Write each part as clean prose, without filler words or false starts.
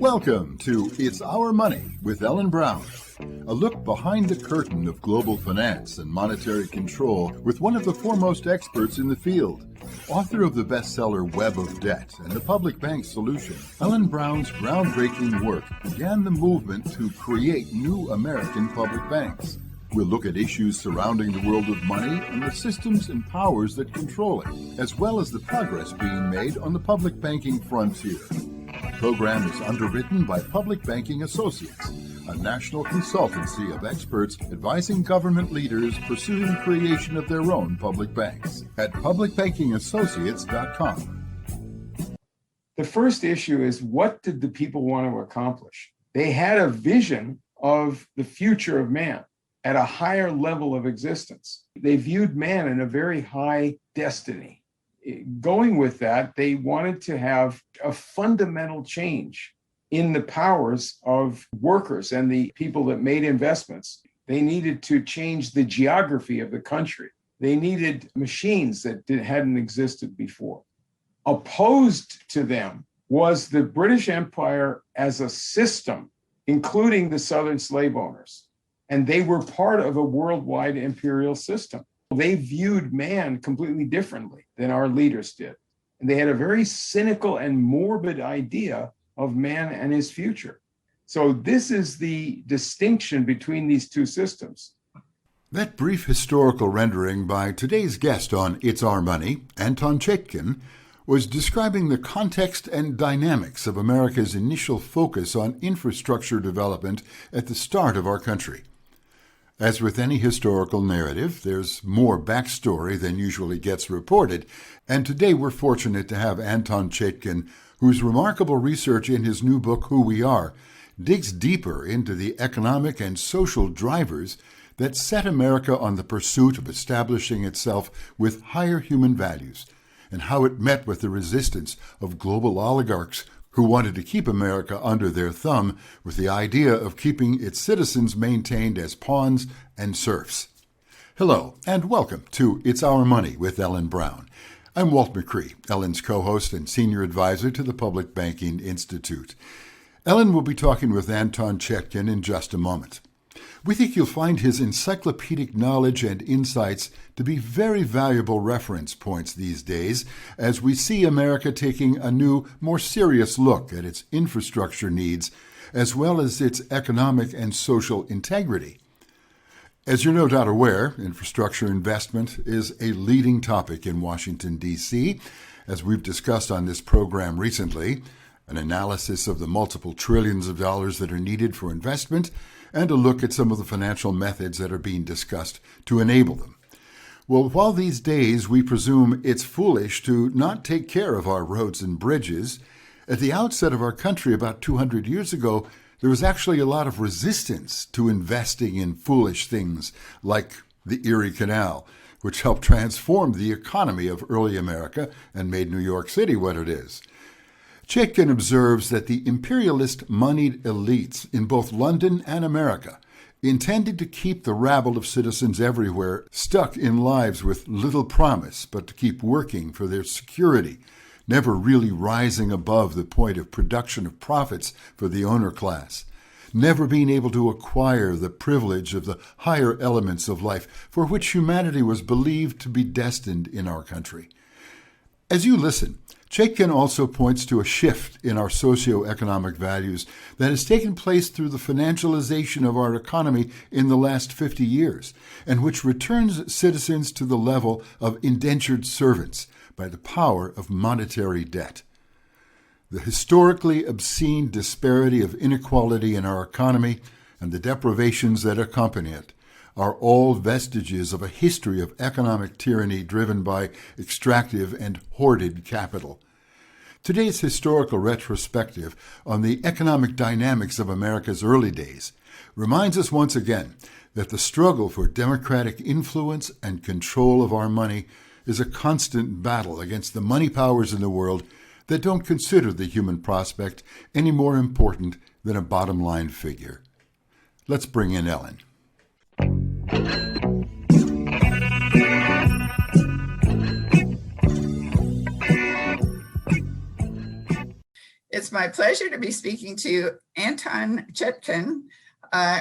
Welcome to It's Our Money with Ellen Brown, a look behind the curtain of global finance and monetary control with one of the foremost experts in the field. Author of the bestseller Web of Debt and the Public Bank Solution, Ellen Brown's groundbreaking work began the movement to create new American public banks. We'll look at issues surrounding the world of money and the systems and powers that control it, as well as the progress being made on the public banking frontier. The program is underwritten by Public Banking Associates, a national consultancy of experts advising government leaders pursuing the creation of their own public banks at publicbankingassociates.com. The first issue is, what did the people want to accomplish? They had a vision of the future of man at a higher level of existence. They viewed man in a very high destiny. Going with that, they wanted to have a fundamental change in the powers of workers and the people that made investments. They needed to change the geography of the country. They needed machines that hadn't existed before. Opposed to them was the British Empire as a system, including the Southern slave owners. And they were part of a worldwide imperial system. They viewed man completely differently than our leaders did. And they had a very cynical and morbid idea of man and his future. So this is the distinction between these two systems. That brief historical rendering by today's guest on It's Our Money, Anton Chaitkin, was describing the context and dynamics of America's initial focus on infrastructure development at the start of our country. As with any historical narrative, there's more backstory than usually gets reported, and today we're fortunate to have Anton Chaitkin, whose remarkable research in his new book, Who We Are, digs deeper into the economic and social drivers that set America on the pursuit of establishing itself with higher human values, and how it met with the resistance of global oligarchs who wanted to keep America under their thumb with the idea of keeping its citizens maintained as pawns and serfs. Hello, and welcome to It's Our Money with Ellen Brown. I'm Walt McCree, Ellen's co-host and senior advisor to the Public Banking Institute. Ellen will be talking with Anton Chaitkin in just a moment. We think you'll find his encyclopedic knowledge and insights to be very valuable reference points these days as we see America taking a new, more serious look at its infrastructure needs as well as its economic and social integrity. As you're no doubt aware, infrastructure investment is a leading topic in Washington, D.C., as we've discussed on this program recently, an analysis of the multiple trillions of dollars that are needed for investment, and a look at some of the financial methods that are being discussed to enable them. Well, while these days we presume it's foolish to not take care of our roads and bridges, at the outset of our country about 200 years ago, there was actually a lot of resistance to investing in foolish things like the Erie Canal, which helped transform the economy of early America and made New York City what it is. Chaitkin observes that the imperialist moneyed elites in both London and America intended to keep the rabble of citizens everywhere stuck in lives with little promise but to keep working for their security, never really rising above the point of production of profits for the owner class, never being able to acquire the privilege of the higher elements of life for which humanity was believed to be destined in our country. As you listen, Chaitkin also points to a shift in our socioeconomic values that has taken place through the financialization of our economy in the last 50 years, and which returns citizens to the level of indentured servants by the power of monetary debt. The historically obscene disparity of inequality in our economy and the deprivations that accompany it are all vestiges of a history of economic tyranny driven by extractive and hoarded capital. Today's historical retrospective on the economic dynamics of America's early days reminds us once again that the struggle for democratic influence and control of our money is a constant battle against the money powers in the world that don't consider the human prospect any more important than a bottom-line figure. Let's bring in Ellen. It's It's my pleasure to be speaking to Anton Chaitkin,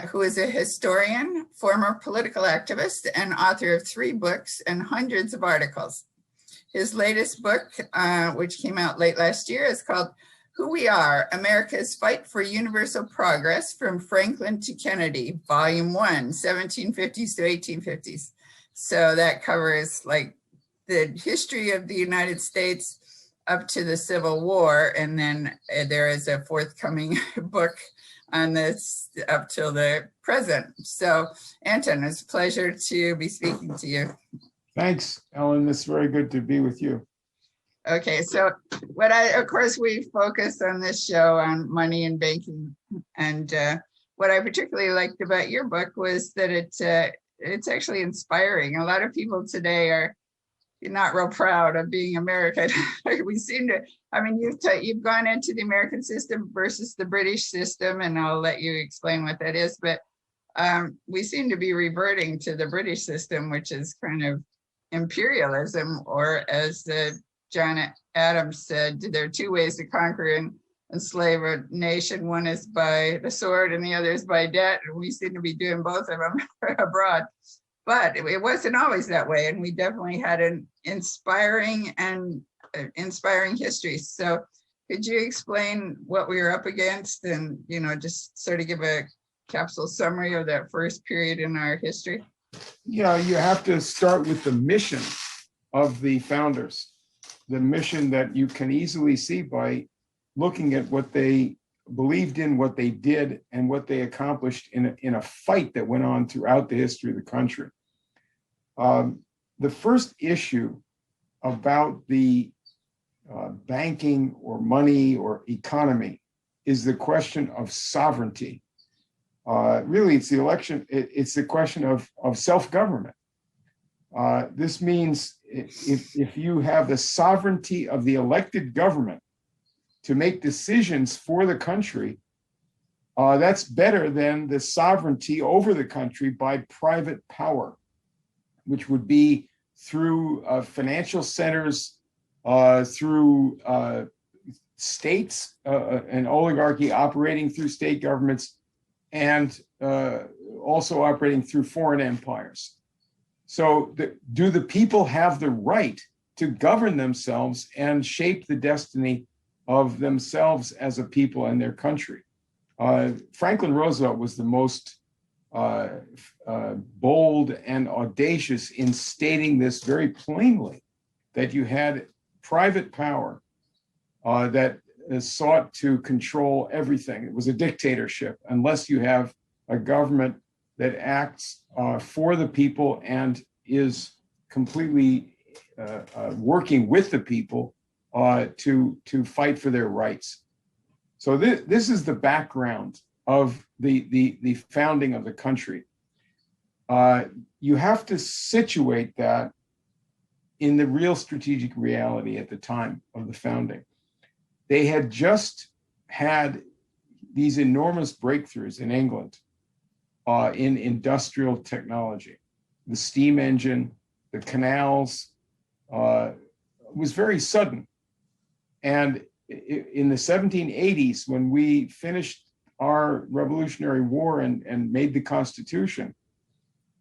who is a historian, former political activist, and author of 3 books and hundreds of articles. His latest book, which came out late last year, is called Who We Are, America's Fight for Universal Progress from Franklin to Kennedy, Volume 1, 1750s to 1850s. So that covers like the history of the United States up to the Civil War, and then there is a forthcoming book on this up till the present. So, Anton, it's a pleasure to be speaking to you. Thanks, Ellen. It's very good to be with you. Okay, so of course, we focus on this show on money and banking, and what I particularly liked about your book was that it's actually inspiring. A lot of people today are not real proud of being American. We seem to, I mean, you've gone into the American system versus the British system, and I'll let you explain what that is, but we seem to be reverting to the British system, which is kind of imperialism, or as John Adams said, there are 2 ways to conquer and enslave a nation. One is by the sword and the other is by debt, and we seem to be doing both of them abroad. But it wasn't always that way, and we definitely had an inspiring history. So could you explain what we were up against and, just sort of give a capsule summary of that first period in our history? Yeah, you have to start with the mission of the founders, the mission that you can easily see by looking at what they believed in, what they did, and what they accomplished in a fight that went on throughout the history of the country. The first issue about the banking or money or economy is the question of sovereignty. Really, it's the question of self-government. This means if you have the sovereignty of the elected government to make decisions for the country, that's better than the sovereignty over the country by private power, which would be through financial centers, through states, an oligarchy operating through state governments, and also operating through foreign empires. So do the people have the right to govern themselves and shape the destiny of themselves as a people and their country? Franklin Roosevelt was the most bold and audacious in stating this very plainly, that you had private power that sought to control everything. It was a dictatorship unless you have a government that acts for the people and is completely working with the people to fight for their rights. So this is the background of the founding of the country. You have to situate that in the real strategic reality at the time of the founding. They had just had these enormous breakthroughs in England in industrial technology. The steam engine, the canals, was very sudden. And in the 1780s, when we finished our Revolutionary War and made the Constitution,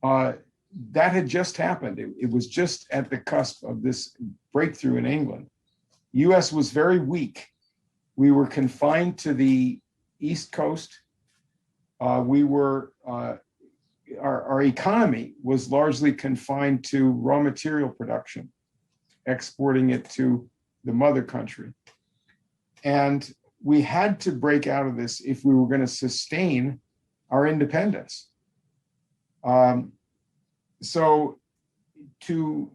that had just happened. It was just at the cusp of this breakthrough in England. US was very weak. We were confined to the East Coast. Our economy was largely confined to raw material production, exporting it to the mother country. And we had to break out of this if we were going to sustain our independence. So to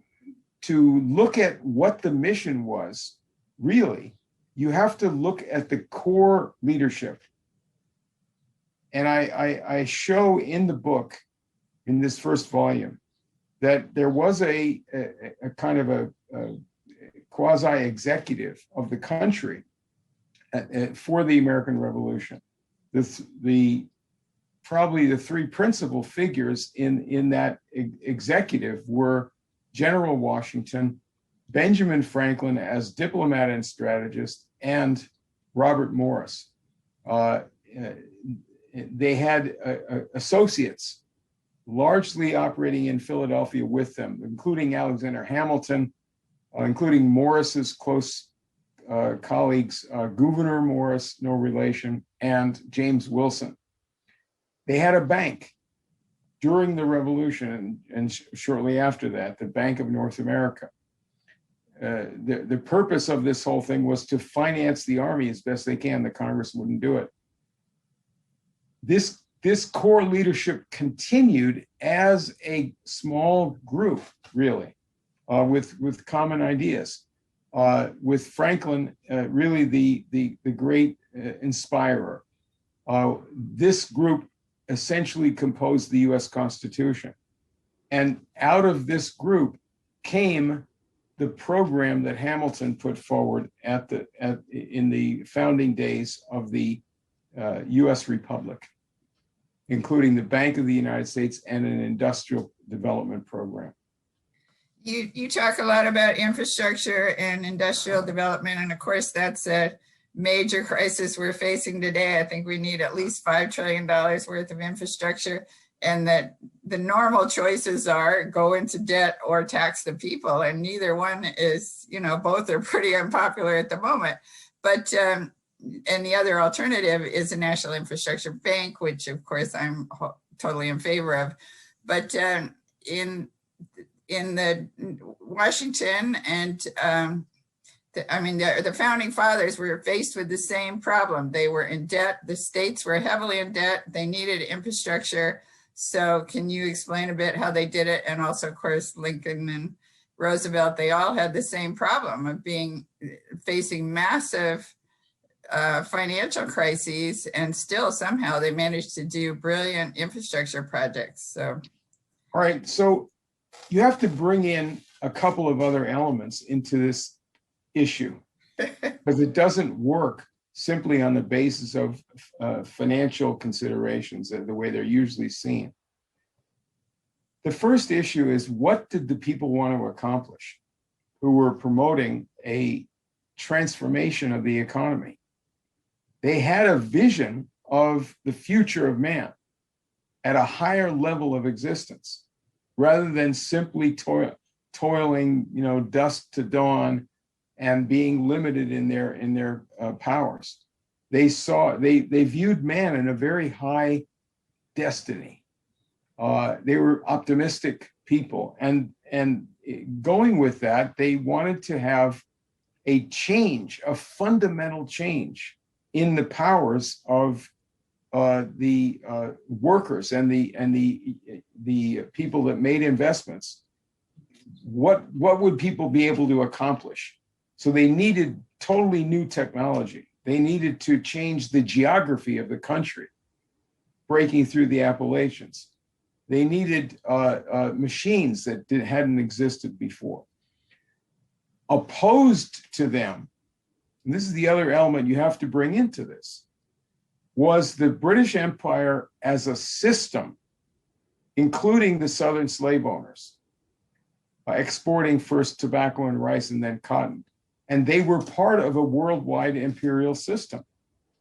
look at what the mission was, really, you have to look at the core leadership. And I show in the book, in this first volume, that there was a kind of a quasi-executive of the country for the American Revolution. Probably the 3 principal figures in that executive were General Washington, Benjamin Franklin as diplomat and strategist, and Robert Morris. They had associates largely operating in Philadelphia with them, including Alexander Hamilton, including Morris's close colleagues, Gouverneur Morris, no relation, and James Wilson. They had a bank during the Revolution and shortly after that, the Bank of North America. The purpose of this whole thing was to finance the army as best they can. The Congress wouldn't do it. This core leadership continued as a small group, really, with common ideas. With Franklin, really the great inspirer. This group essentially composed the U.S. Constitution. And out of this group came the program that Hamilton put forward in the founding days of the U.S. Republic, including the Bank of the United States and an industrial development program. You talk a lot about infrastructure and industrial development, and of course that's a major crisis we're facing today. I think we need at least $5 trillion worth of infrastructure, and that the normal choices are go into debt or tax the people, and neither one is, both are pretty unpopular at the moment. But and the other alternative is a national infrastructure bank, which of course I'm totally in favor of. But in the Washington and the founding fathers were faced with the same problem. They were in debt. The states were heavily in debt. They needed infrastructure. So can you explain a bit how they did it? And also, of course, Lincoln and Roosevelt, they all had the same problem of facing massive financial crises, and still somehow they managed to do brilliant infrastructure projects. So, all right. So you have to bring in a couple of other elements into this issue, because it doesn't work simply on the basis of financial considerations, the way they're usually seen. The first issue is, what did the people want to accomplish who were promoting a transformation of the economy? They had a vision of the future of man at a higher level of existence, rather than simply toiling, dusk to dawn and being limited in their powers. They viewed man in a very high destiny. They were optimistic people, and going with that, they wanted to have a fundamental change in the powers of the workers and the people that made investments. What would people be able to accomplish? So they needed totally new technology. They needed to change the geography of the country, breaking through the Appalachians. They needed machines that hadn't existed before. Opposed to them, and this is the other element you have to bring into this, was the British Empire as a system, including the Southern slave owners, exporting first tobacco and rice and then cotton. And they were part of a worldwide imperial system.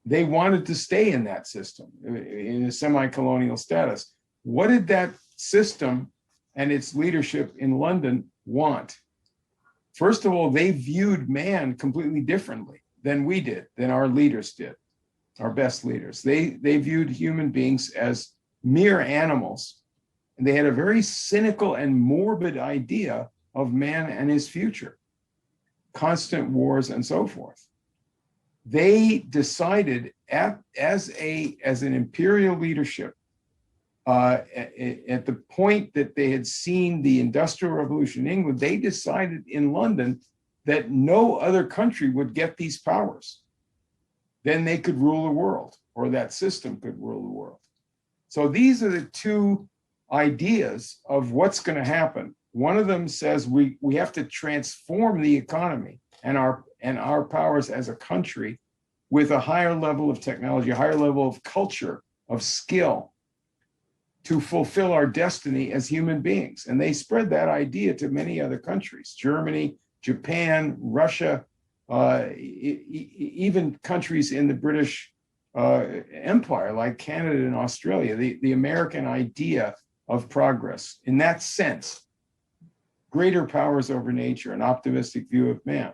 They wanted to stay in that system, in a semi-colonial status. What did that system and its leadership in London want? First of all, they viewed man completely differently than we did, than our leaders did, our best leaders. They viewed human beings as mere animals, and they had a very cynical and morbid idea of man and his future, constant wars and so forth. They decided as an imperial leadership, at the point that they had seen the Industrial Revolution in England, they decided in London that no other country would get these powers. Then they could rule the world, or that system could rule the world. So these are the two ideas of what's going to happen. One of them says we have to transform the economy and our powers as a country with a higher level of technology, a higher level of culture, of skill, to fulfill our destiny as human beings. And they spread that idea to many other countries: Germany, Japan, Russia, even countries in the British Empire, like Canada and Australia, the American idea of progress, in that sense, greater powers over nature, an optimistic view of man.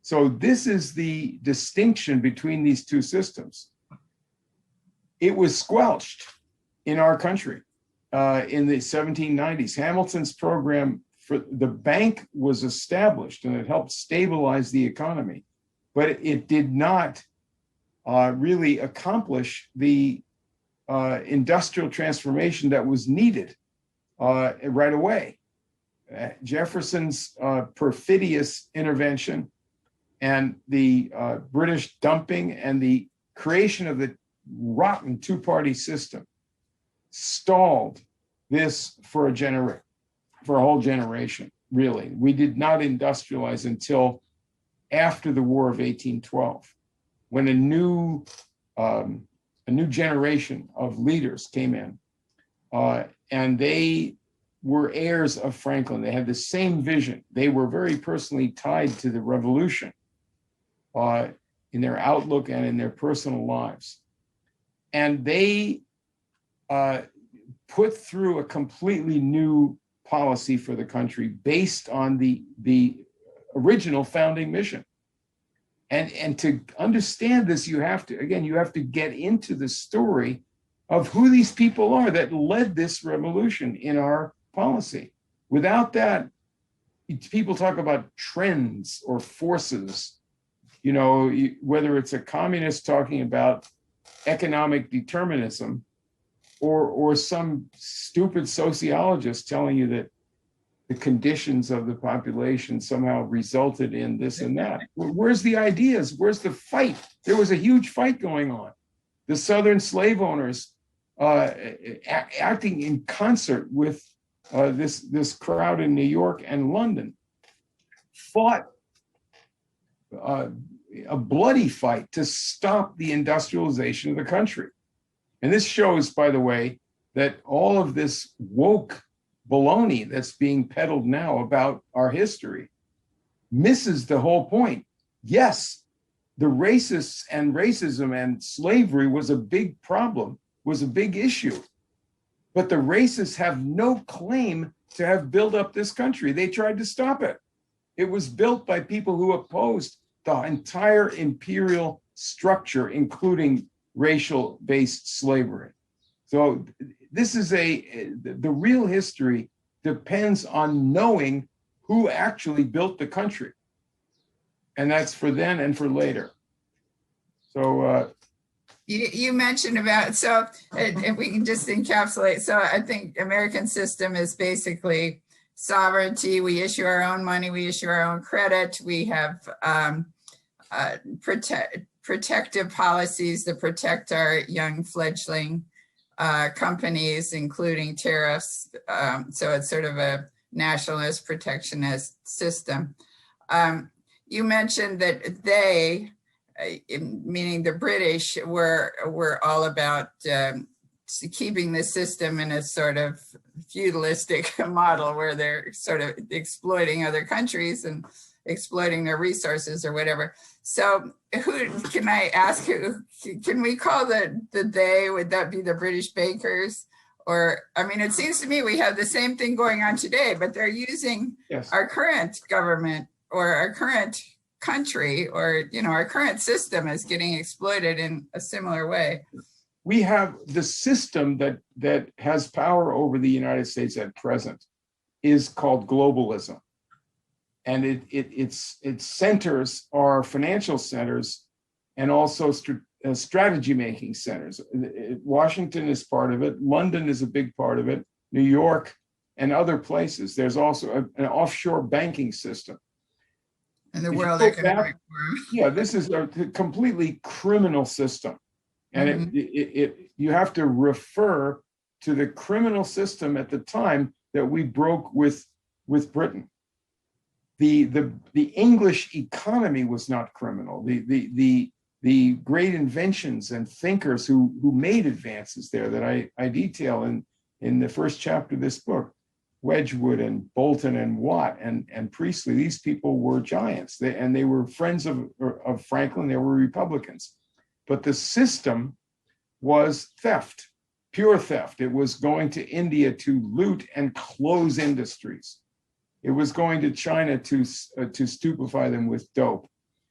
So this is the distinction between these two systems. It was squelched in our country in the 1790s. Hamilton's program for the bank was established and it helped stabilize the economy, but it did not really accomplish the industrial transformation that was needed right away. Jefferson's perfidious intervention and the British dumping and the creation of the rotten two-party system stalled this for a whole generation, really. We did not industrialize until after the War of 1812, when a new generation of leaders came in, and they were heirs of Franklin. They had the same vision. They were very personally tied to the revolution in their outlook and in their personal lives. And they put through a completely new policy for the country based on the original founding mission. And to understand this, you have to get into the story of who these people are that led this revolution in our policy. Without that, people talk about trends or forces, whether it's a communist talking about economic determinism or some stupid sociologist telling you that the conditions of the population somehow resulted in this and that. Where's the ideas? Where's the fight? There was a huge fight going on. The Southern slave owners acting in concert with this crowd in New York and London fought a bloody fight to stop the industrialization of the country. And this shows, by the way, that all of this woke baloney that's being peddled now about our history misses the whole point. Yes, the racists and racism and slavery was a big problem, was a big issue. But the racists have no claim to have built up this country. They tried to stop it. It was built by people who opposed the entire imperial structure, including racial-based slavery. So this is the real history depends on knowing who actually built the country. And that's for then and for later. So you mentioned about, so if we can just encapsulate, so I think American system is basically sovereignty. We issue our own money, we issue our own credit, we have protective policies that protect our young fledgling companies, including tariffs. So it's sort of a nationalist protectionist system. You mentioned that they, meaning the British, were all about keeping the system in a sort of feudalistic model where they're sort of exploiting other countries and exploiting their resources or whatever. So who can I ask, who can we call the they? Would that be the British bankers? Or, I mean, it seems to me we have the same thing going on today, but they're using our current government or our current country or, our current system is getting exploited in a similar way. We have the system that has power over the United States at present is called globalism. And its centers are financial centers and also strategy making centers. Washington is part of it. London is a big part of it. New York and other places. There's also an offshore banking system. And the World Economic Forum. Yeah, this is a completely criminal system. And you have to refer to the criminal system at the time that we broke with Britain. The English economy was not criminal. The great inventions and thinkers who made advances there that I detail in the first chapter of this book, Wedgwood and Bolton and Watt and Priestley. These people were giants, and they were friends of Franklin. They were Republicans. But the system was theft, pure theft. It was going to India to loot and close industries. It was going to China to stupefy them with dope.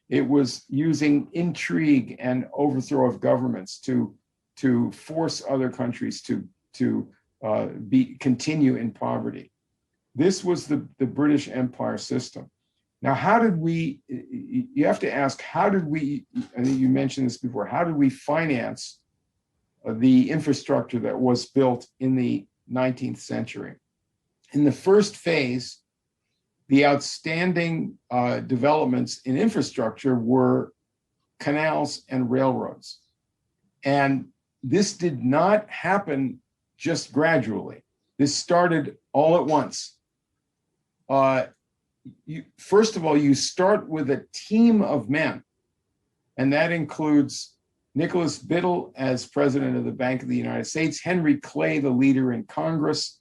It was using intrigue and overthrow of governments to force other countries to continue in poverty. This was the British Empire system. Now, you have to ask, I think you mentioned this before, how did we finance the infrastructure that was built in the 19th century? In the first phase, the outstanding developments in infrastructure were canals and railroads. And this did not happen just gradually. This started all at once. First of all, you start with a team of men, and that includes Nicholas Biddle as president of the Bank of the United States, Henry Clay, the leader in Congress,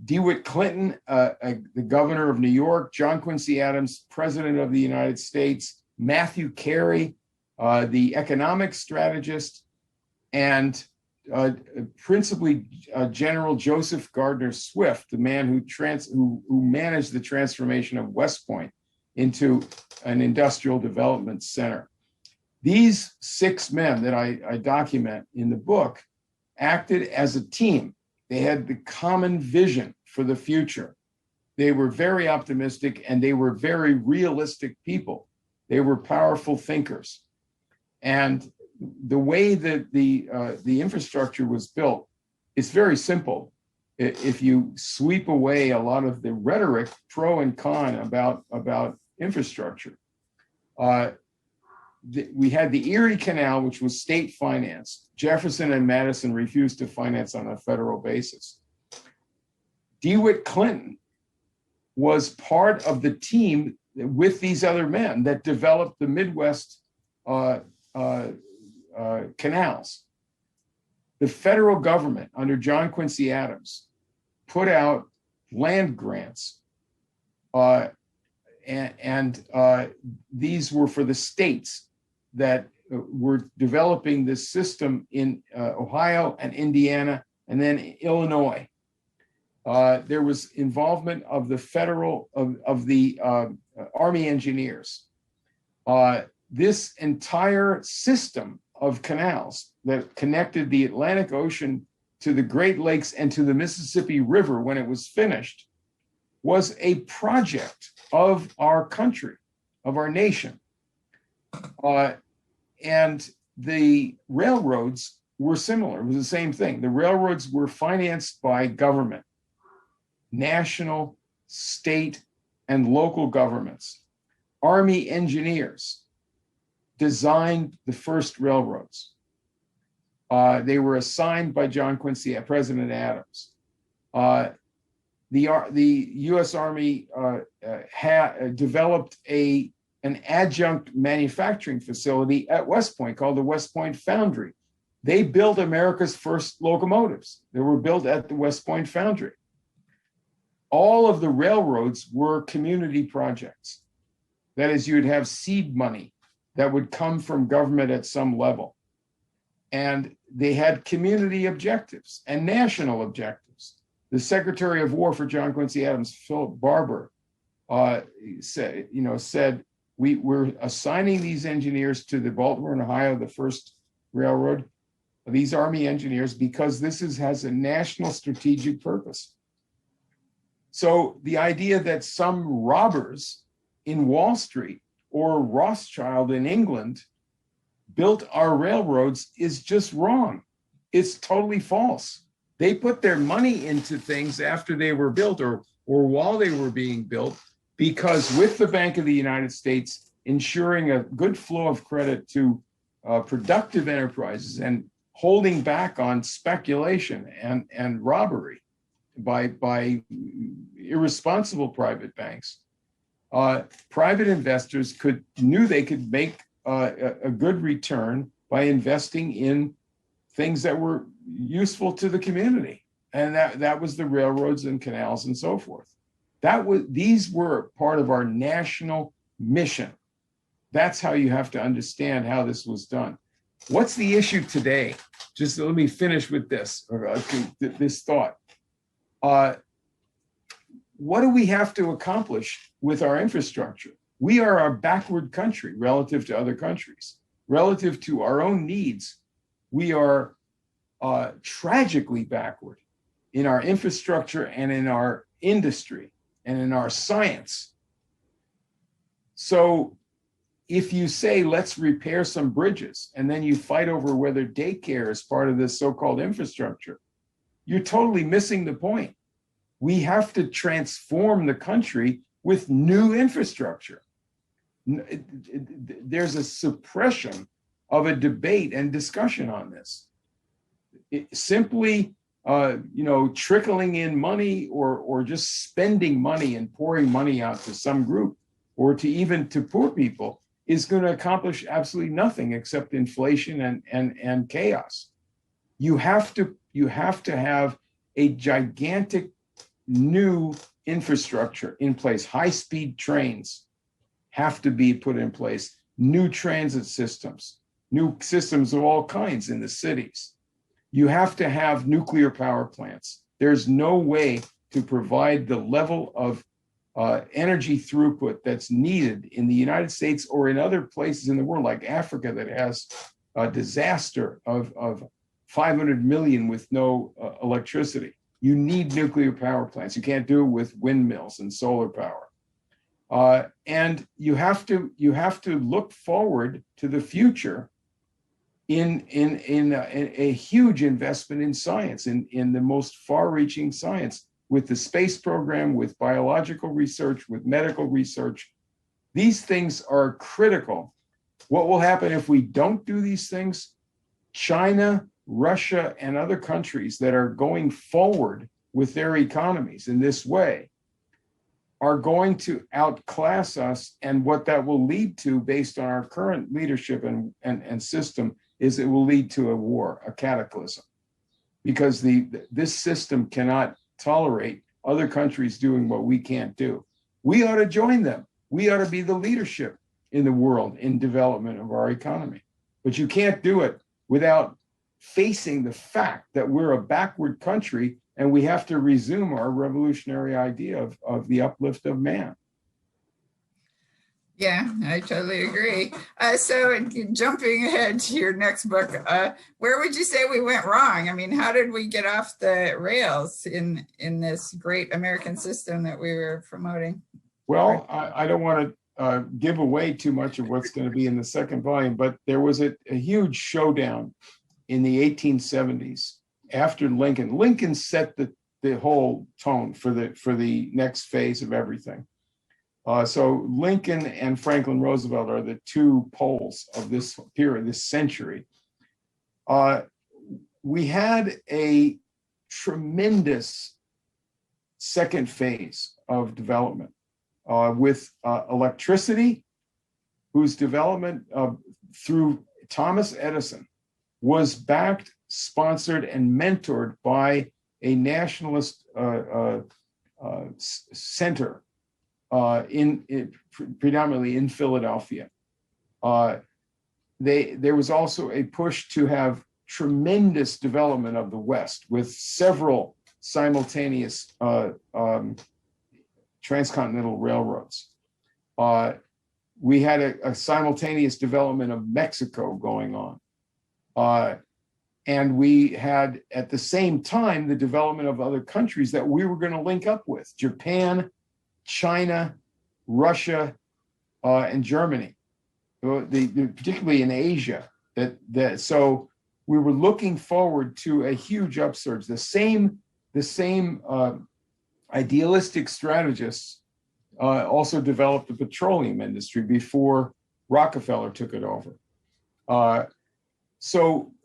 DeWitt Clinton, the governor of New York, John Quincy Adams, president of the United States, Matthew Carey, the economic strategist, and principally General Joseph Gardner Swift, the man who managed the transformation of West Point into an industrial development center. These 6 men that I document in the book acted as a team. They had the common vision for the future. They were very optimistic, and they were very realistic people. They were powerful thinkers. And the way that the infrastructure was built is very simple. If you sweep away a lot of the rhetoric, pro and con, about infrastructure, we had the Erie Canal, which was state financed. Jefferson and Madison refused to finance on a federal basis. DeWitt Clinton was part of the team with these other men that developed the Midwest canals. The federal government under John Quincy Adams put out land grants, and these were for the states that were developing this system in Ohio and Indiana, and then Illinois. There was involvement of the Army engineers. This entire system of canals that connected the Atlantic Ocean to the Great Lakes and to the Mississippi River, when it was finished, was a project of our country, of our nation. And the railroads were similar. It was the same thing. The railroads were financed by government, national, state, and local governments. Army engineers designed the first railroads. They were assigned by John Quincy, President Adams. The U.S. Army developed an adjunct manufacturing facility at West Point called the West Point Foundry. They built America's first locomotives. They were built at the West Point Foundry. All of the railroads were community projects. That is, you'd have seed money that would come from government at some level. And they had community objectives and national objectives. The Secretary of War for John Quincy Adams, Philip Barber, said, we're assigning these engineers to the Baltimore and Ohio, the first railroad, these Army engineers, because this has a national strategic purpose. So the idea that some robbers in Wall Street or Rothschild in England built our railroads is just wrong. It's totally false. They put their money into things after they were built or while they were being built, because with the Bank of the United States ensuring a good flow of credit to productive enterprises and holding back on speculation and robbery by irresponsible private banks, private investors knew they could make a good return by investing in things that were useful to the community. And that was the railroads and canals and so forth. These were part of our national mission. That's how you have to understand how this was done. What's the issue today? Just let me finish with this thought. What do we have to accomplish with our infrastructure? We are a backward country relative to other countries. Relative to our own needs, we are tragically backward in our infrastructure and in our industry and in our science. So if you say, let's repair some bridges, and then you fight over whether daycare is part of this so-called infrastructure, you're totally missing the point. We have to transform the country with new infrastructure. There's a suppression of a debate and discussion on this. Simply, trickling in money or just spending money and pouring money out to some group or to poor people is going to accomplish absolutely nothing except inflation and chaos. You have to have a gigantic new infrastructure in place. High-speed trains have to be put in place. New transit systems, new systems of all kinds in the cities. You have to have nuclear power plants. There's no way to provide the level of energy throughput that's needed in the United States or in other places in the world, like Africa, that has a disaster of 500 million with no electricity. You need nuclear power plants. You can't do it with windmills and solar power. And you have to look forward to the future in a huge investment in science, in the most far-reaching science, with the space program, with biological research, with medical research. These things are critical. What will happen if we don't do these things? China, Russia, and other countries that are going forward with their economies in this way are going to outclass us. And what that will lead to, based on our current leadership and system, is it will lead to a war, a cataclysm. Because this system cannot tolerate other countries doing what we can't do. We ought to join them. We ought to be the leadership in the world in development of our economy. But you can't do it without facing the fact that we're a backward country and we have to resume our revolutionary idea of the uplift of man. Yeah, I totally agree. So jumping ahead to your next book, where would you say we went wrong? I mean, how did we get off the rails in this great American system that we were promoting? Well, I don't want to give away too much of what's going to be in the second volume, but there was a huge showdown in the 1870s after Lincoln. Lincoln set the whole tone for the next phase of everything. So Lincoln and Franklin Roosevelt are the two poles of this period, this century. We had a tremendous second phase of development with electricity, whose development through Thomas Edison was backed, sponsored, and mentored by a nationalist center predominantly in Philadelphia. There was also a push to have tremendous development of the West with several simultaneous transcontinental railroads. We had a simultaneous development of Mexico going on. And we had, at the same time, the development of other countries that we were going to link up with: Japan, China, Russia, and Germany, particularly in Asia. So we were looking forward to a huge upsurge. The same idealistic strategists also developed the petroleum industry before Rockefeller took it over.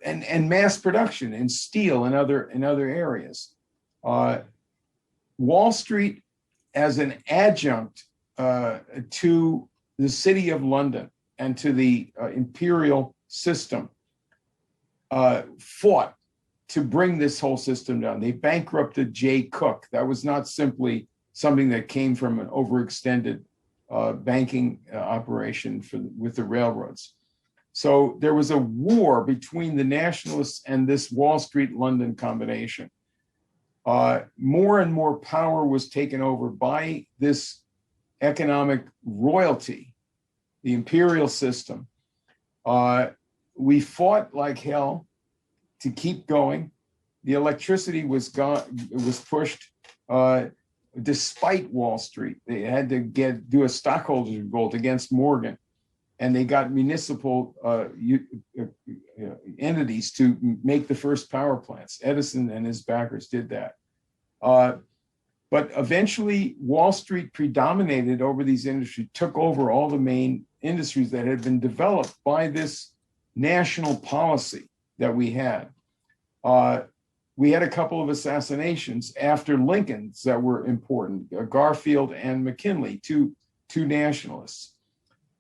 And mass production in steel and other areas. Wall Street, as an adjunct to the city of London and to the imperial system, fought to bring this whole system down. They bankrupted Jay Cooke. That was not simply something that came from an overextended banking operation with the railroads. So there was a war between the nationalists and this Wall Street London combination. More and more power was taken over by this economic royalty, the imperial system. We fought like hell to keep going. The electricity was pushed despite Wall Street. They had to do a stockholders revolt against Morgan, and they got municipal entities to make the first power plants. Edison and his backers did that. But eventually, Wall Street predominated over these industries, took over all the main industries that had been developed by this national policy that we had. We had a couple of assassinations after Lincoln's that were important, Garfield and McKinley, two nationalists.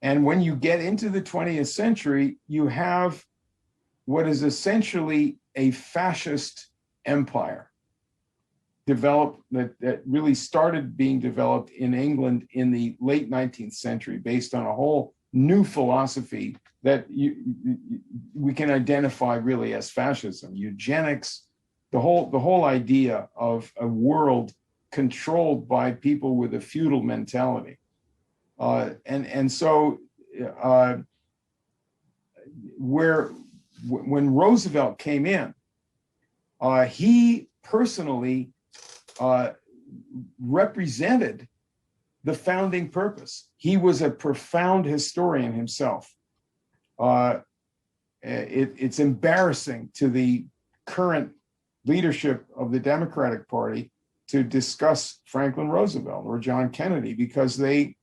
And when you get into the 20th century, you have what is essentially a fascist empire developed that really started being developed in England in the late 19th century based on a whole new philosophy that we can identify really as fascism, eugenics, the whole idea of a world controlled by people with a feudal mentality. So when Roosevelt came in, he personally represented the founding purpose. He was a profound historian himself. It's embarrassing to the current leadership of the Democratic Party to discuss Franklin Roosevelt or John Kennedy because they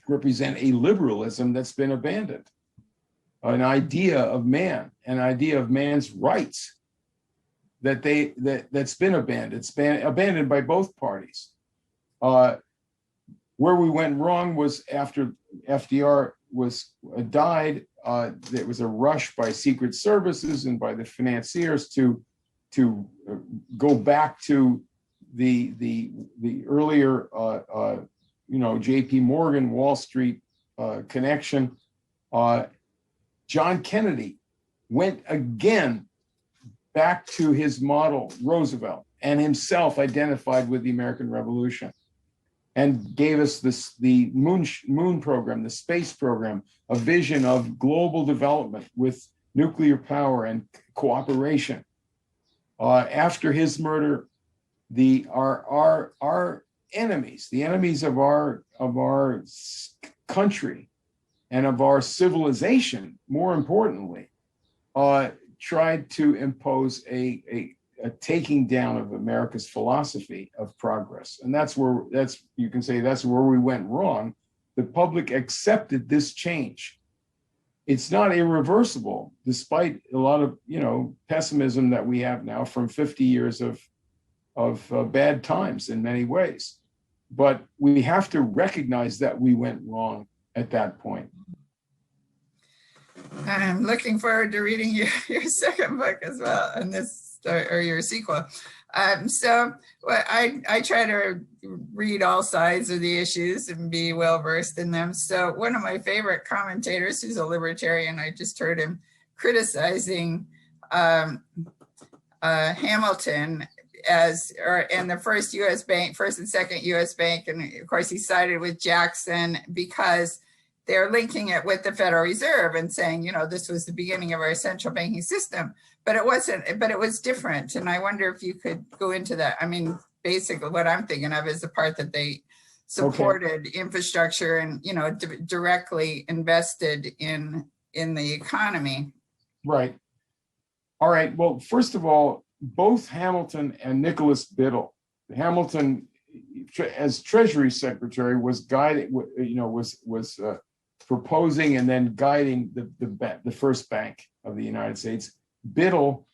represent a liberalism that's been abandoned, an idea of man, an idea of man's rights that's been abandoned. It's been abandoned by both parties. Where we went wrong was after FDR died. There was a rush by secret services and by the financiers to go back to the earlier J.P. Morgan Wall Street connection. John Kennedy went again back to his model, Roosevelt, and himself identified with the American Revolution, and gave us the moon program, the space program, a vision of global development with nuclear power and cooperation. After his murder, our enemies, the enemies of our country and of our civilization, more importantly, tried to impose a taking down of America's philosophy of progress. And you can say that's where we went wrong. The public accepted this change. It's not irreversible, despite a lot of pessimism that we have now from 50 years of bad times in many ways. But we have to recognize that we went wrong at that point. I'm looking forward to reading your second book as well, and this or your sequel. So I try to read all sides of the issues and be well versed in them. So one of my favorite commentators, who's a libertarian, I just heard him criticizing Hamilton and the first U.S. bank, first and second U.S. bank, and of course he sided with Jackson because they're linking it with the Federal Reserve and saying, this was the beginning of our central banking system, but it wasn't, but it was different. And I wonder if you could go into that. I mean, basically what I'm thinking of is the part that they supported infrastructure and, directly invested in the economy. Right. All right. Well, first of all, both Hamilton and Nicholas Biddle, Hamilton as Treasury Secretary was guiding, was proposing and then guiding the first bank of the United States. Biddle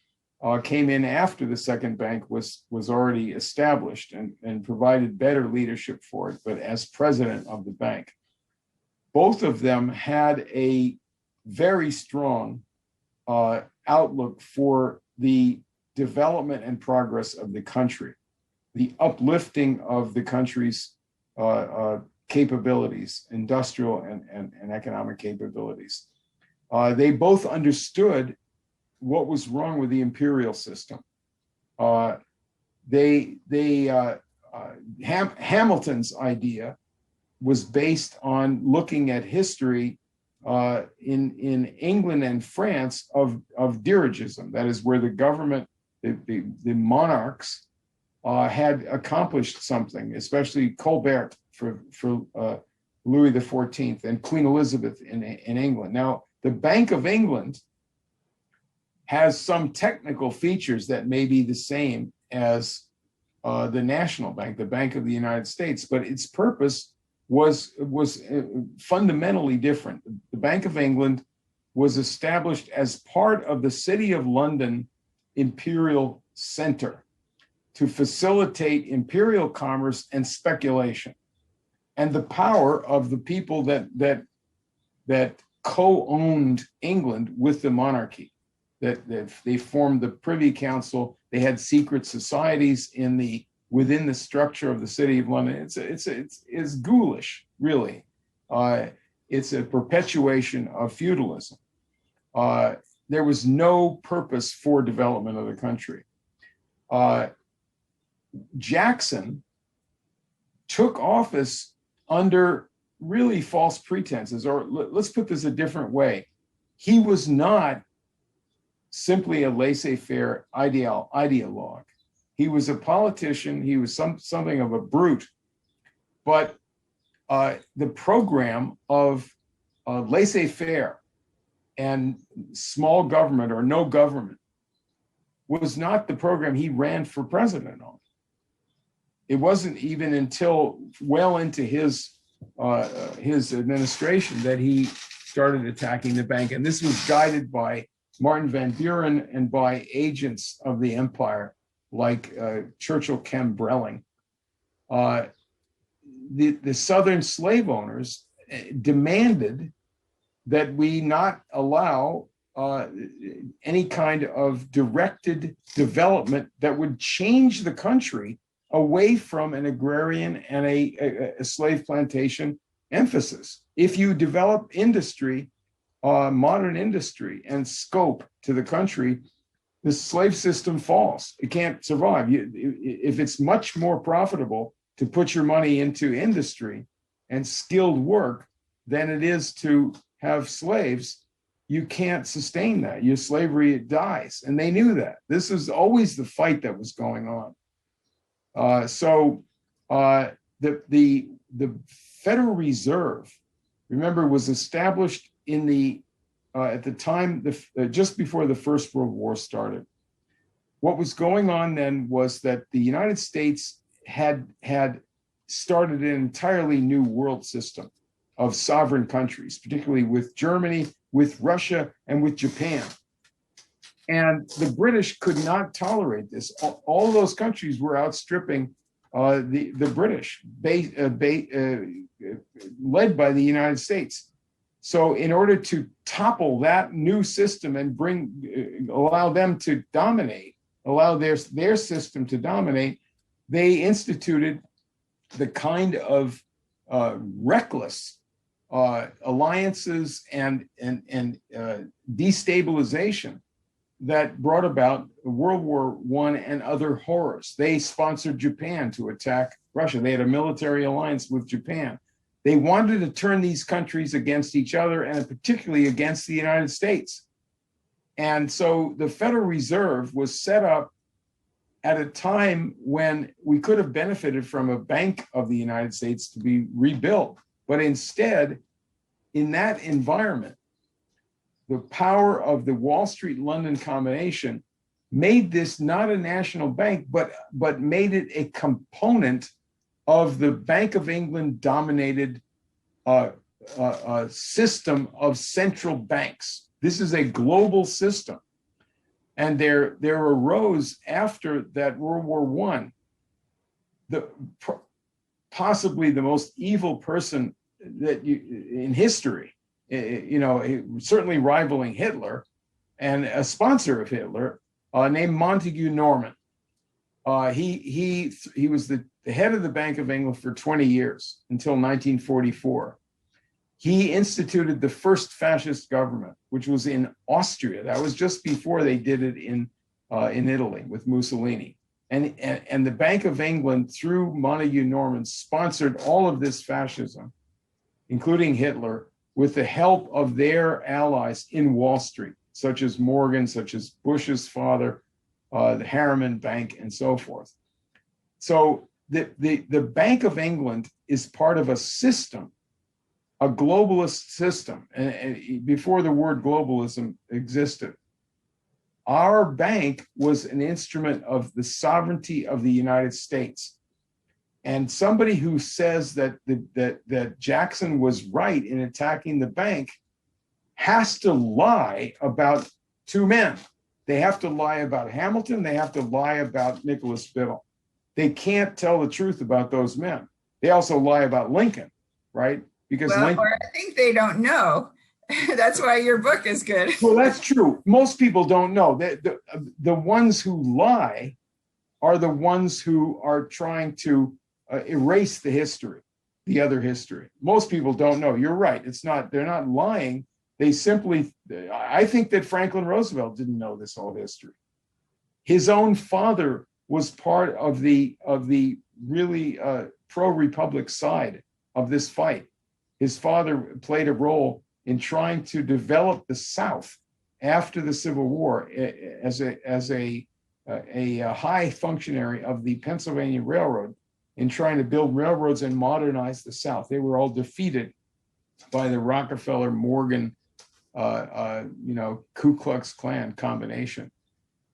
came in after the second bank was already established and provided better leadership for it, but as president of the bank. Both of them had a very strong outlook for the development and progress of the country, the uplifting of the country's capabilities, industrial and economic capabilities. They both understood what was wrong with the imperial system. Hamilton's idea was based on looking at history in England and France of dirigism. That is where the government, the monarchs had accomplished something, especially Colbert for Louis XIV and Queen Elizabeth in England. Now, the Bank of England has some technical features that may be the same as the National Bank, the Bank of the United States, but its purpose was fundamentally different. The Bank of England was established as part of the City of London Imperial Center to facilitate imperial commerce and speculation, and the power of the people that co-owned England with the monarchy. That they formed the Privy Council. They had secret societies within the structure of the City of London. It's ghoulish, really. It's a perpetuation of feudalism. There was no purpose for development of the country. Jackson took office under really false pretenses, or let's put this a different way. He was not simply a laissez-faire ideologue. He was a politician. He was something of a brute. But the program of laissez-faire and small government or no government was not the program he ran for president on. It wasn't even until well into his administration that he started attacking the bank. And this was guided by Martin Van Buren and by agents of the empire like Churchill Cambrelling. The Southern slave owners demanded that we not allow any kind of directed development that would change the country away from an agrarian and a slave plantation emphasis. If you develop industry, modern industry and scope to the country, the slave system falls. It can't survive. If it's much more profitable to put your money into industry and skilled work than it is to have slaves, you can't sustain that. Your slavery dies. And they knew that. This was always the fight that was going on. The Federal Reserve, remember, was established in at the time, just before the First World War started. What was going on then was that the United States had started an entirely new world system of sovereign countries, particularly with Germany, with Russia, and with Japan. And the British could not tolerate this. All those countries were outstripping the British, led by the United States. So in order to topple that new system and allow them to dominate, allow their system to dominate, they instituted the kind of reckless alliances and destabilization that brought about World War I and other horrors. They sponsored Japan to attack Russia. They had a military alliance with Japan. They wanted to turn these countries against each other, and particularly against the United States. And so the Federal Reserve was set up at a time when we could have benefited from a Bank of the United States to be rebuilt. But instead, in that environment, the power of the Wall Street-London combination made this not a national bank, but made it a component of the Bank of England dominated system of central banks. This is a global system. And there arose after that World War I, possibly the most evil person in history, certainly rivaling Hitler and a sponsor of Hitler, named Montague Norman. He was the head of the Bank of England for 20 years until 1944. He instituted the first fascist government, which was in Austria. That was just before they did it in Italy with Mussolini. And the Bank of England, through Montague Norman, sponsored all of this fascism, including Hitler, with the help of their allies in Wall Street, such as Morgan, such as Bush's father, the Harriman Bank, and so forth. So the Bank of England is part of a system, a globalist system, and before the word globalism existed. Our bank was an instrument of the sovereignty of the United States. And somebody who says that Jackson was right in attacking the bank has to lie about two men. They have to lie about Hamilton. They have to lie about Nicholas Biddle. They can't tell the truth about those men. They also lie about Lincoln, right? Because Lincoln, or I think they don't know. That's why your book is good. Well, that's true. Most people don't know. The ones who lie are the ones who are trying to erase the history, the other history. Most people don't know. You're right. They're not lying. They simply, I think that Franklin Roosevelt didn't know this whole history. His own father was part of the really pro-republic side of this fight. His father played a role in trying to develop the South after the Civil War as a high functionary of the Pennsylvania Railroad in trying to build railroads and modernize the South. They were all defeated by the Rockefeller, Morgan, Ku Klux Klan combination.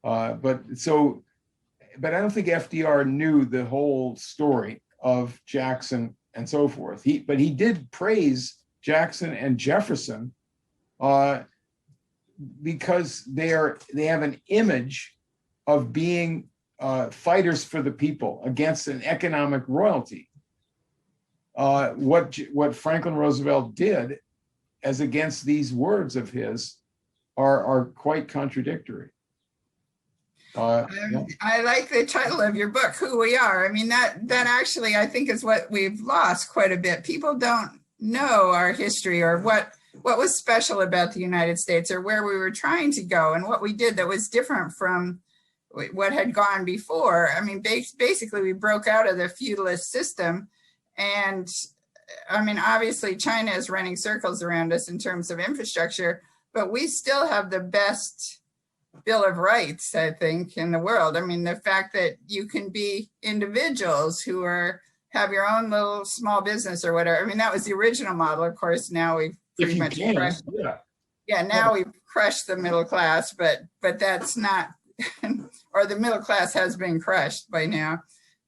But I don't think FDR knew the whole story of Jackson and so forth. But he did praise Jackson and Jefferson because they have an image of being fighters for the people against an economic royalty. What Franklin Roosevelt did as against these words of his are quite contradictory. Yeah. I like the title of your book, Who We Are. I mean, that actually, I think, is what we've lost quite a bit. People don't know our history or what was special about the United States or where we were trying to go and what we did that was different from what had gone before. I mean, basically, we broke out of the feudalist system. And I mean, obviously, China is running circles around us in terms of infrastructure, but we still have the best Bill of Rights, I think, in the world. I mean, the fact that you can be individuals who have your own little small business or whatever. I mean, that was the original model. Of course, now we've pretty much crushed. Now we've crushed the middle class, but that's not, or the middle class has been crushed by now.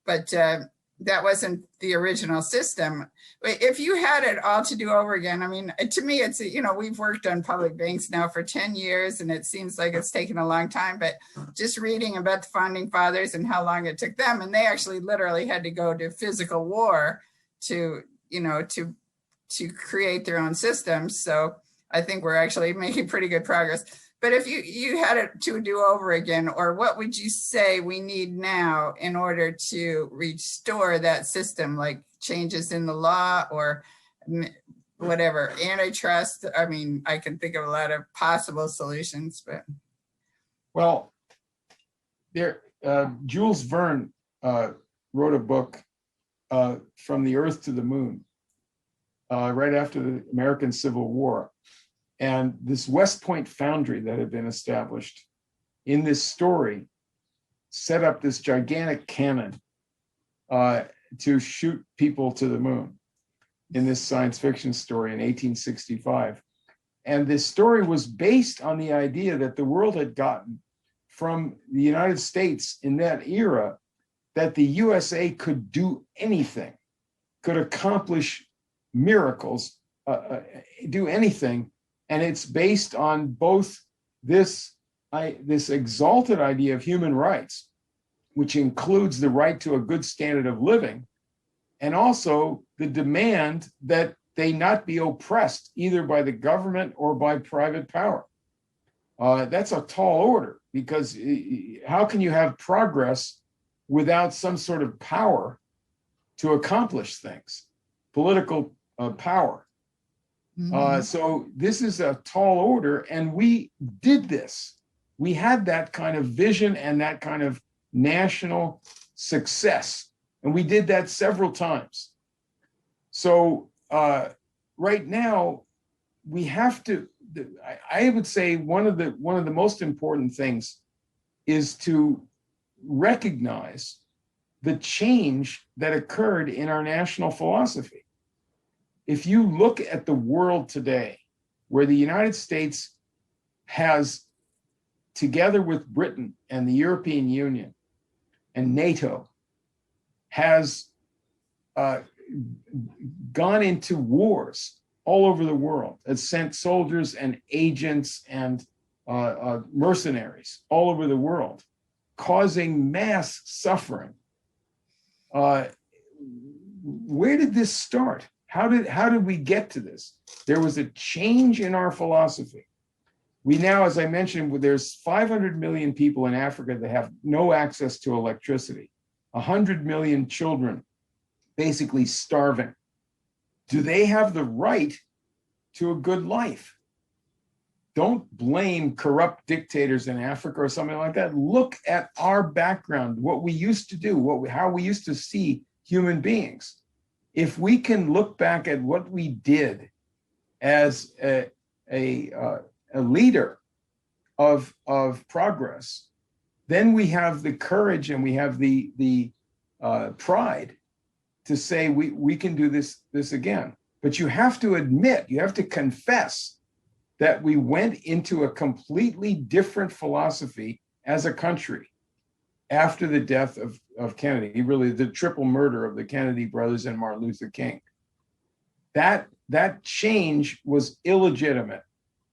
But that wasn't the original system. If you had it all to do over again, I mean, to me, it's, we've worked on public banks now for 10 years and it seems like it's taken a long time, but just reading about the founding fathers and how long it took them, and they actually literally had to go to physical war to create their own systems. So I think we're actually making pretty good progress. But if you had it to do over again, or what would you say we need now in order to restore that system, like changes in the law or whatever, antitrust? I mean, I can think of a lot of possible solutions, but. Well, Jules Verne wrote a book, From the Earth to the Moon, right after the American Civil War. And this West Point foundry that had been established in this story set up this gigantic cannon to shoot people to the moon in this science fiction story in 1865. And this story was based on the idea that the world had gotten from the United States in that era, that the USA could do anything, could accomplish miracles, do anything. And it's based on both this exalted idea of human rights, which includes the right to a good standard of living, and also the demand that they not be oppressed either by the government or by private power. That's a tall order. because how can you have progress without some sort of power to accomplish things, political power? So this is a tall order, and we did this. We had that kind of vision and that kind of national success, and we did that several times. So right now, we have to. I would say one of the most important things is to recognize the change that occurred in our national philosophy. If you look at the world today, where the United States has, together with Britain and the European Union and NATO, has gone into wars all over the world, has sent soldiers and agents and mercenaries all over the world, causing mass suffering. Where did this start? How did we get to this? There was a change in our philosophy. We now, as I mentioned, there's 500 million people in Africa that have no access to electricity, 100 million children basically starving. Do they have the right to a good life? Don't blame corrupt dictators in Africa or something like that. Look at our background, what we used to do, how we used to see human beings. If we can look back at what we did as a leader of progress, then we have the courage and we have the pride to say we can do this again. But you have to admit, you have to confess that we went into a completely different philosophy as a country after the death of Kennedy, really the triple murder of the Kennedy brothers and Martin Luther King. That change was illegitimate.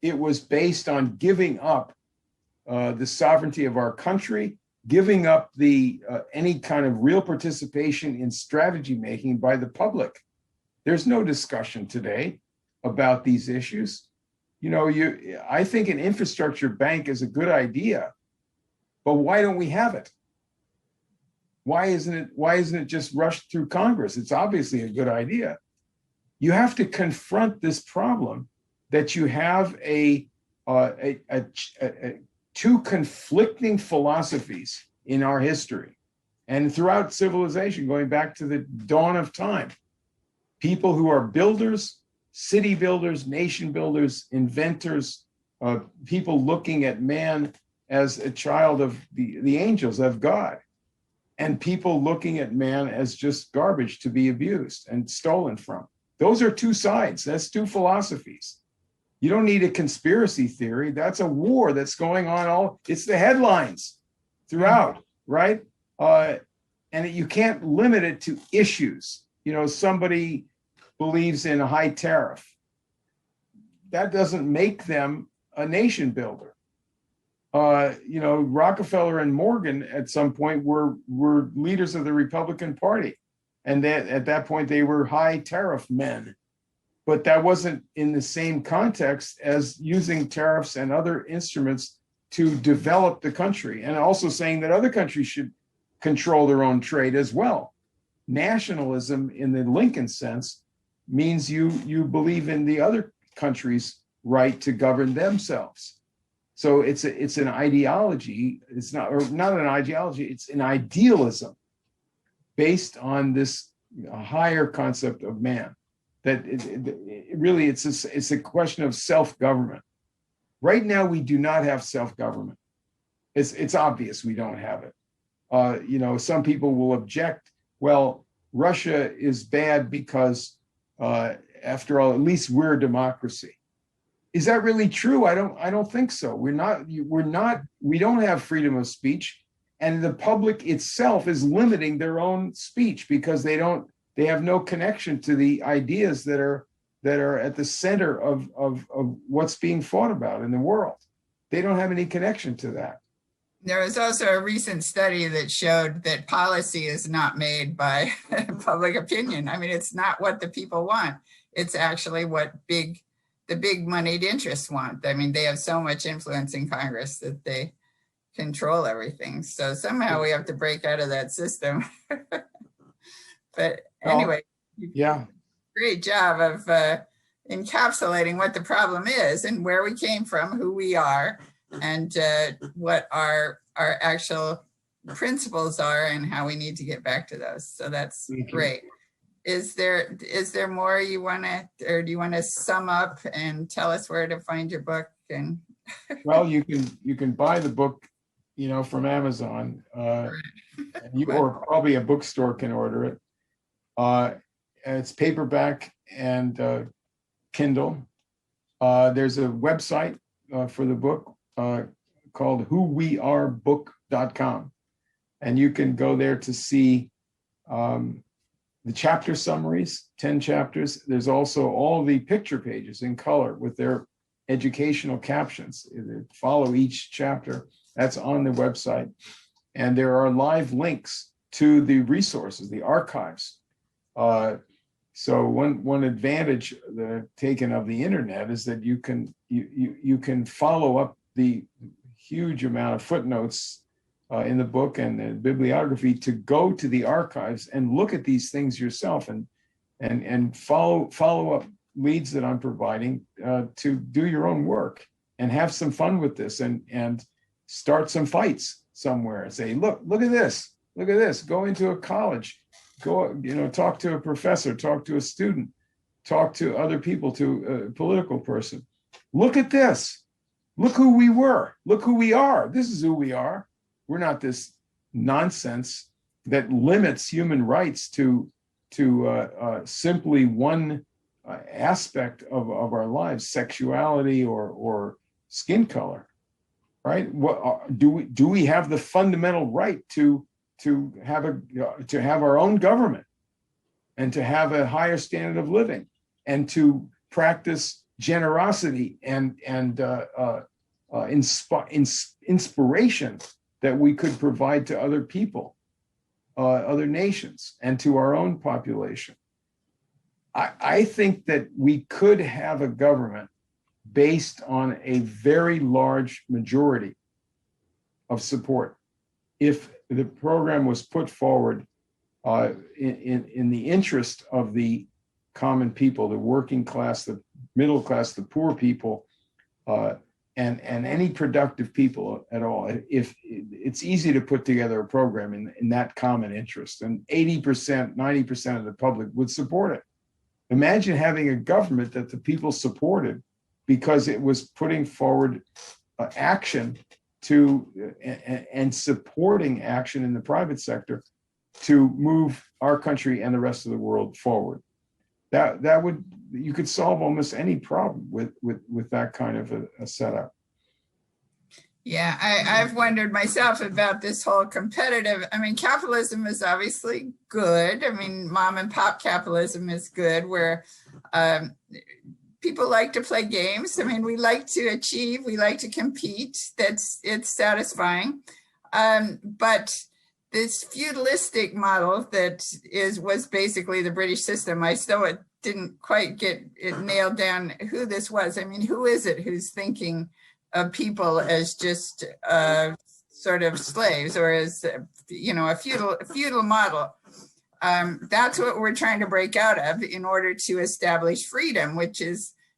It was based on giving up the sovereignty of our country, giving up any kind of real participation in strategy making by the public. There's no discussion today about these issues. I think an infrastructure bank is a good idea, but why don't we have it? Why isn't it just rushed through Congress? It's obviously a good idea. You have to confront this problem that you have two conflicting philosophies in our history and throughout civilization, going back to the dawn of time. People who are builders, city builders, nation builders, inventors, people looking at man as a child of the angels, of God, and people looking at man as just garbage to be abused and stolen from. Those are two sides. That's two philosophies. You don't need a conspiracy theory. That's a war that's going on it's the headlines throughout, right? And you can't limit it to issues. Somebody believes in a high tariff. That doesn't make them a nation builder. Rockefeller and Morgan at some point were leaders of the Republican Party. And at that point, they were high tariff men. But that wasn't in the same context as using tariffs and other instruments to develop the country, and also saying that other countries should control their own trade as well. Nationalism in the Lincoln sense means you believe in the other country's right to govern themselves. So it's an ideology. It's not an ideology. It's an idealism based on this higher concept of man. That it's a question of self-government. Right now, we do not have self-government. It's obvious we don't have it. Some people will object. Well, Russia is bad because, after all, at least we're a democracy. Is that really true? I don't think so. We don't have freedom of speech, and the public itself is limiting their own speech because they have no connection to the ideas that are at the center of what's being fought about in the world. They don't have any connection to that. There was also a recent study that showed that policy is not made by public opinion. I mean, it's not what the people want. It's actually what the big moneyed interests want. I mean, they have so much influence in Congress that they control everything. So somehow we have to break out of that system. But anyway, yeah, great job of encapsulating what the problem is and where we came from, who we are, and what our actual principles are and how we need to get back to those. So that's great. Is there more you want to, or do you want to sum up and tell us where to find your book? And well, you can buy the book, from Amazon, or probably a bookstore can order it. It's paperback and Kindle. There's a website for the book called whowearebook.com, and you can go there to see the chapter summaries, 10 chapters. There's also all the picture pages in color with their educational captions that follow each chapter. That's on the website. And there are live links to the resources, the archives. So one advantage taken of the internet is that you can follow up the huge amount of footnotes in the book and the bibliography to go to the archives and look at these things yourself and follow up leads that I'm providing to do your own work and have some fun with this and start some fights somewhere and say, look at this, go into a college, talk to a professor, talk to a student, talk to other people, to a political person. Look at this. Look who we were. Look who we are. This is who we are. We're not this nonsense that limits human rights to simply one aspect of our lives, sexuality or skin color, right? What do we have the fundamental right to have our own government and to have a higher standard of living and to practice generosity and inspiration that we could provide to other people, other nations, and to our own population. I think that we could have a government based on a very large majority of support if the program was put forward in the interest of the common people, the working class, the middle class, the poor people, and any productive people at all. If it's easy to put together a program in that common interest, and 80%, 90% of the public would support it. Imagine having a government that the people supported because it was putting forward action and supporting action in the private sector to move our country and the rest of the world forward. You could solve almost any problem with that kind of a setup. Yeah, I've wondered myself about this whole competitive. I mean, capitalism is obviously good. I mean, mom and pop capitalism is good, where people like to play games. I mean, we like to achieve, we like to compete. It's satisfying. But this feudalistic model that was basically the British system, I still didn't quite get it nailed down who this was. I mean, who is it who's thinking of people as just sort of slaves, or as a feudal model? That's what we're trying to break out of in order to establish freedom,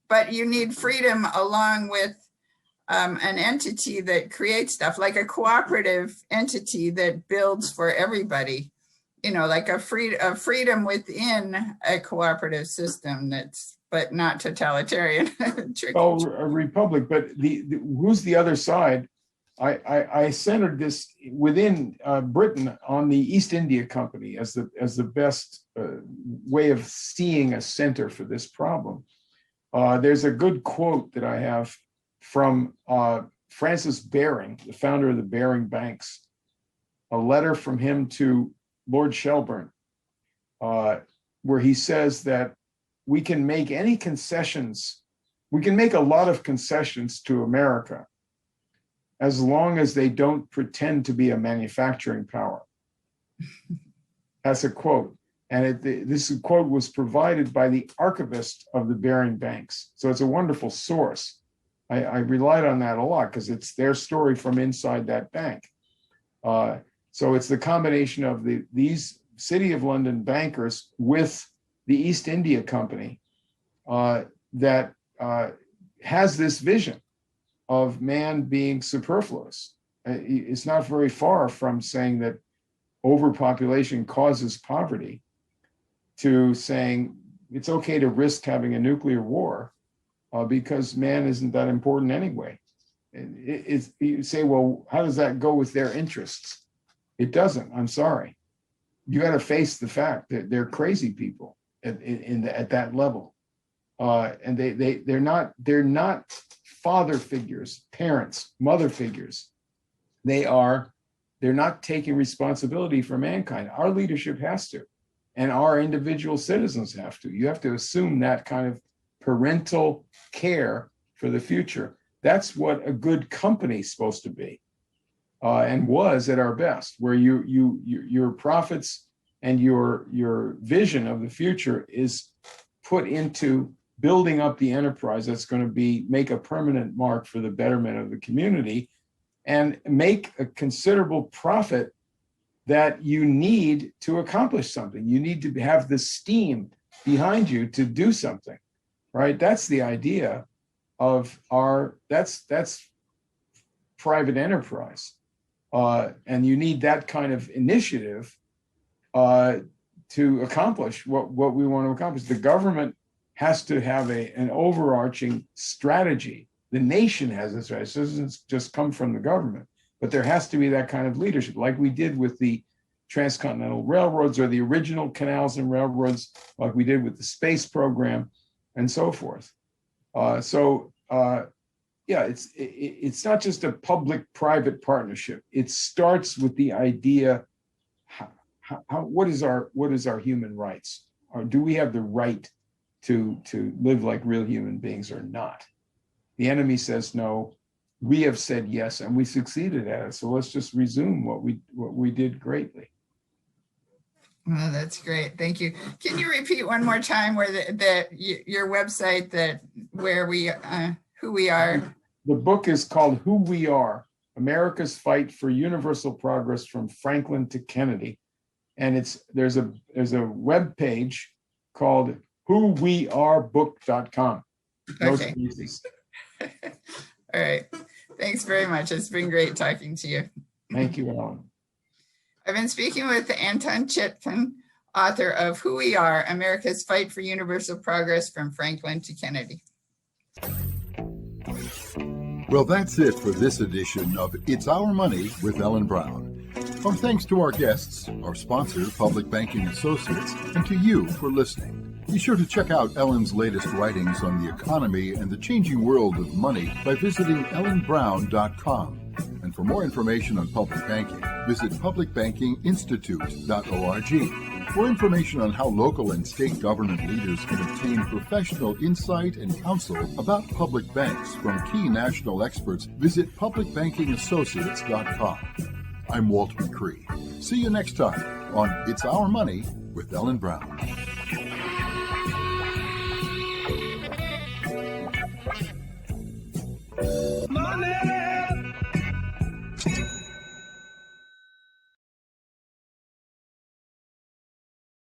but you need freedom along with an entity that creates stuff, like a cooperative entity that builds for everybody, like a freedom within a cooperative system but not totalitarian. Well, a republic, but who's the other side? I centered this within Britain on the East India Company as the best way of seeing a center for this problem. There's a good quote that I have from Francis Baring, the founder of the Baring Banks, a letter from him to Lord Shelburne, where he says that we can make any concessions, we can make a lot of concessions to America as long as they don't pretend to be a manufacturing power. That's a quote. And this quote was provided by the archivist of the Baring Banks. So it's a wonderful source. I relied on that a lot because it's their story from inside that bank. So it's the combination of these City of London bankers with the East India Company that has this vision of man being superfluous. It's not very far from saying that overpopulation causes poverty to saying it's okay to risk having a nuclear war because man isn't that important anyway. You say, well, how does that go with their interests? It doesn't. I'm sorry. You got to face the fact that they're crazy people at that level, and they're not father figures, parents, mother figures. They're not taking responsibility for mankind. Our leadership has to, and our individual citizens have to. You have to assume that kind of parental care for the future. That's what a good company is supposed to be, and was at our best, where your profits and your vision of the future is put into building up the enterprise that's going to make a permanent mark for the betterment of the community and make a considerable profit that you need to accomplish something. You need to have the steam behind you to do something, right? That's the idea of that's private enterprise. And you need that kind of initiative to accomplish what we want to accomplish. The government has to have an overarching strategy. The nation has a strategy. It doesn't just come from the government, but there has to be that kind of leadership, like we did with the transcontinental railroads or the original canals and railroads, like we did with the space program and so forth. It's not just a public-private partnership. It starts with the idea: what is our human rights? Or do we have the right to live like real human beings or not? The enemy says no. We have said yes, and we succeeded at it. So let's just resume what we did greatly. Well, that's great. Thank you. Can you repeat one more time where your website who we are? The book is called Who We Are: America's Fight for Universal Progress from Franklin to Kennedy. And there's a web page called whowearebook.com. Okay. All right. Thanks very much. It's been great talking to you. Thank you, Ellen. I've been speaking with Anton Chaitkin, author of Who We Are: America's Fight for Universal Progress from Franklin to Kennedy. Well, that's it for this edition of It's Our Money with Ellen Brown. Our thanks to our guests, our sponsor, Public Banking Associates, and to you for listening. Be sure to check out Ellen's latest writings on the economy and the changing world of money by visiting ellenbrown.com. And for more information on public banking, visit publicbankinginstitute.org. For information on how local and state government leaders can obtain professional insight and counsel about public banks from key national experts, visit publicbankingassociates.com. I'm Walt McCree. See you next time on It's Our Money with Ellen Brown.